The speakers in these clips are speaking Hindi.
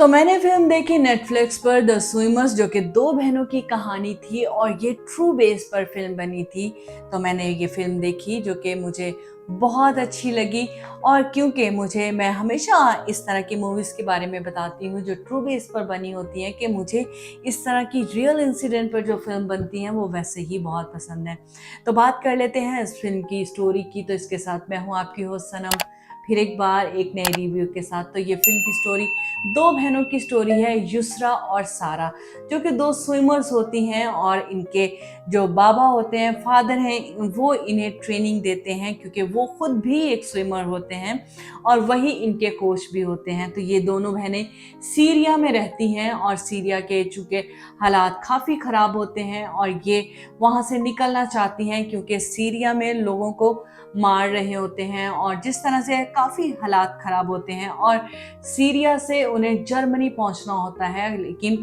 तो मैंने फ़िल्म देखी नेटफ्लिक्स पर द स्विमर्स, जो कि 2 बहनों की कहानी थी और ये ट्रू बेस पर फ़िल्म बनी थी। तो मैंने ये फ़िल्म देखी जो कि मुझे बहुत अच्छी लगी। और क्योंकि मैं हमेशा इस तरह की मूवीज़ के बारे में बताती हूँ जो ट्रू बेस पर बनी होती हैं, कि मुझे इस तरह की रियल इंसिडेंट पर जो फ़िल्म बनती हैं वो वैसे ही बहुत पसंद है। तो बात कर लेते हैं इस फ़िल्म की स्टोरी की। तो इसके साथ मैं हूँ आपकी होस्ट सनम, फिर एक बार एक नए रिव्यू के साथ। तो ये फ़िल्म की स्टोरी 2 बहनों की स्टोरी है, युसरा और सारा, जो कि 2 स्विमर्स होती हैं और इनके जो बाबा होते हैं, फादर हैं, वो इन्हें ट्रेनिंग देते हैं क्योंकि वो खुद भी एक स्विमर होते हैं और वही इनके कोच भी होते हैं। तो ये दोनों बहनें सीरिया में रहती हैं और सीरिया के चूँकि हालात काफ़ी ख़राब होते हैं और ये वहाँ से निकलना चाहती हैं क्योंकि सीरिया में लोगों को मार रहे होते हैं और जिस तरह से काफ़ी हालात ख़राब होते हैं। और सीरिया से उन्हें जर्मनी पहुंचना होता है, लेकिन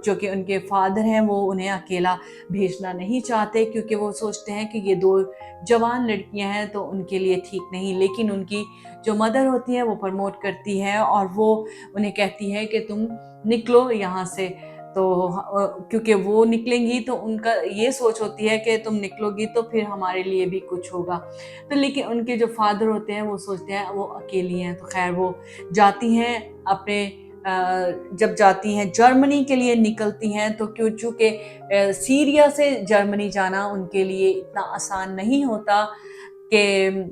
जो कि उनके फादर हैं वो उन्हें अकेला भेजना नहीं चाहते क्योंकि वो सोचते हैं कि ये 2 जवान लड़कियां हैं तो उनके लिए ठीक नहीं। लेकिन उनकी जो मदर होती है वो प्रमोट करती है और वो उन्हें कहती है कि तुम निकलो यहाँ से। तो क्योंकि वो निकलेंगी तो उनका ये सोच होती है कि तुम निकलोगी तो फिर हमारे लिए भी कुछ होगा। तो लेकिन उनके जो फादर होते हैं वो सोचते हैं वो अकेली हैं। तो खैर वो जाती हैं अपने जब जाती हैं जर्मनी के लिए निकलती हैं, तो चूँकि सीरिया से जर्मनी जाना उनके लिए इतना आसान नहीं होता कि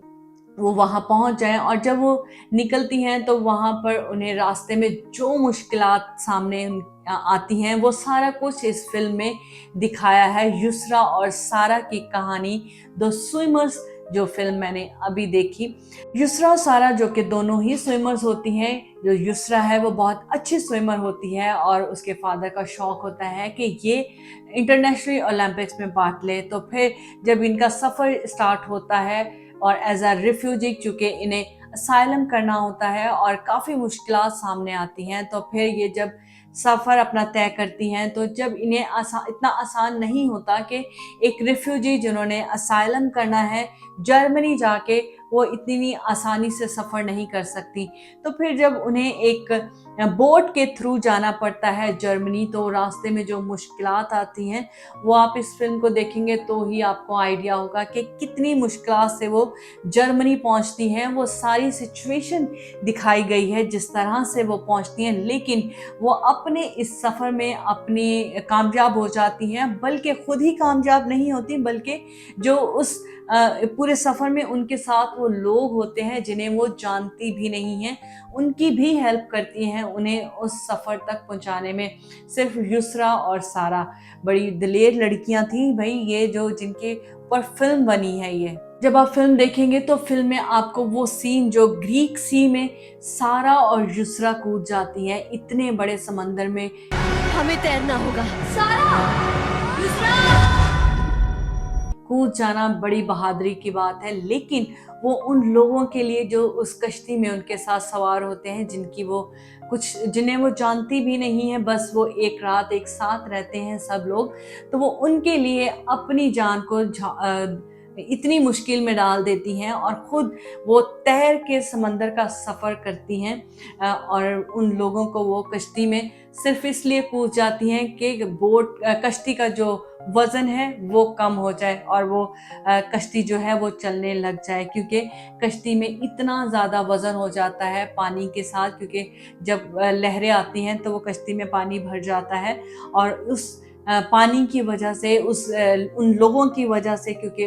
वो वहाँ पहुँच जाएँ। और जब वो निकलती हैं तो वहाँ पर उन्हें रास्ते में जो मुश्किलात सामने आती हैं वो सारा कुछ इस फ़िल्म में दिखाया है। युसरा और सारा की कहानी, द स्विमर्स, जो फ़िल्म मैंने अभी देखी। युसरा और सारा जो कि दोनों ही स्विमर्स होती हैं। जो युसरा है वो बहुत अच्छी स्विमर होती है और उसके फादर का शौक होता है कि ये इंटरनेशनल ओलंपिक्स में पार्ट ले। तो फिर जब इनका सफ़र स्टार्ट होता है और एज अ रिफ्यूजी, चूँकि इन्हें असाइलम करना होता है और काफ़ी मुश्किलात सामने आती हैं, तो फिर ये जब सफ़र अपना तय करती हैं तो जब इन्हें इतना आसान नहीं होता कि एक रिफ्यूजी जिन्होंने असाइलम करना है जर्मनी जाके, वो इतनी आसानी से सफ़र नहीं कर सकती। तो फिर जब उन्हें एक बोट के थ्रू जाना पड़ता है जर्मनी, तो रास्ते में जो मुश्किलात आती हैं वो आप इस फ़िल्म को देखेंगे तो ही आपको आइडिया होगा कि कितनी मुश्किलात से वो जर्मनी पहुंचती हैं। वो सारी सिचुएशन दिखाई गई है जिस तरह से वो पहुंचती हैं, लेकिन वो अपने इस सफ़र में अपनी कामयाब हो जाती हैं। बल्कि खुद ही कामयाब नहीं होती, बल्कि जो उस पूरे सफ़र में उनके साथ वो लोग होते हैं जिन्हें वो जानती भी नहीं हैं, उनकी भी हेल्प करती हैं उन्हें उस सफ़र तक पहुंचाने में। सिर्फ युसरा और सारा बड़ी दिलेर लड़कियां थी भाई, ये जो जिनके ऊपर फिल्म बनी है। ये जब आप फिल्म देखेंगे तो फिल्म में आपको वो सीन जो ग्रीक सी में सारा और युसरा कूद जाती हैं इतने बड़े समंदर में, हमें तैरना होगा। सारा, कूद जाना बड़ी बहादुरी की बात है। लेकिन वो उन लोगों के लिए जो उस कश्ती में उनके साथ सवार होते हैं, जिन्हें वो जानती भी नहीं है, बस वो एक रात एक साथ रहते हैं सब लोग, तो वो उनके लिए अपनी जान को इतनी मुश्किल में डाल देती हैं और खुद वो तैर के समंदर का सफ़र करती हैं। और उन लोगों को वो कश्ती में सिर्फ इसलिए कूद जाती हैं कि कश्ती का जो वज़न है वो कम हो जाए और वो कश्ती जो है वो चलने लग जाए, क्योंकि कश्ती में इतना ज़्यादा वज़न हो जाता है पानी के साथ, क्योंकि जब लहरें आती हैं तो वो कश्ती में पानी भर जाता है। और उस पानी की वजह से उन लोगों की वजह से, क्योंकि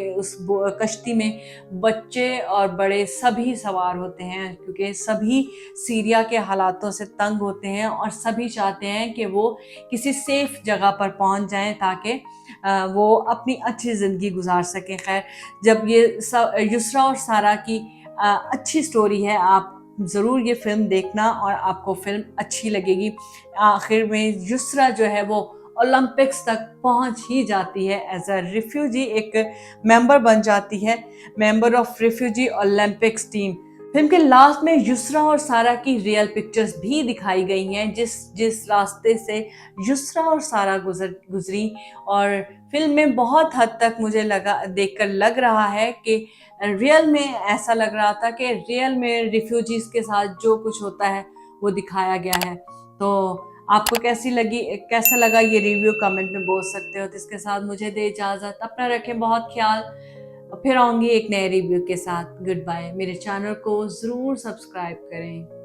कश्ती में बच्चे और बड़े सभी सवार होते हैं, क्योंकि सभी सीरिया के हालातों से तंग होते हैं और सभी चाहते हैं कि वो किसी सेफ जगह पर पहुंच जाएं ताकि वो अपनी अच्छी ज़िंदगी गुजार सकें। खैर, जब ये युसरा और सारा की अच्छी स्टोरी है, आप ज़रूर ये फ़िल्म देखना और आपको फ़िल्म अच्छी लगेगी। आखिर में युसरा जो है वो ओलंपिक्स तक पहुंच ही जाती है, एज अ रिफ्यूजी एक मेंबर बन जाती है, member of refugee Olympics team. Film के लास्ट में युसरा और सारा की रियल पिक्चर्स भी दिखाई गई हैं, जिस जिस रास्ते से युसरा और सारा गुजरी। और फिल्म में बहुत हद तक मुझे देखकर लग रहा है कि रियल में ऐसा लग रहा था कि रियल में रिफ्यूजीज के साथ जो कुछ होता है वो दिखाया गया है। तो आपको कैसा लगा ये रिव्यू, कमेंट में बोल सकते हो। तो इसके साथ मुझे दे इजाज़त, अपना रखें बहुत ख्याल। फिर आऊँगी एक नए रिव्यू के साथ। Good bye. मेरे चैनल को ज़रूर सब्सक्राइब करें।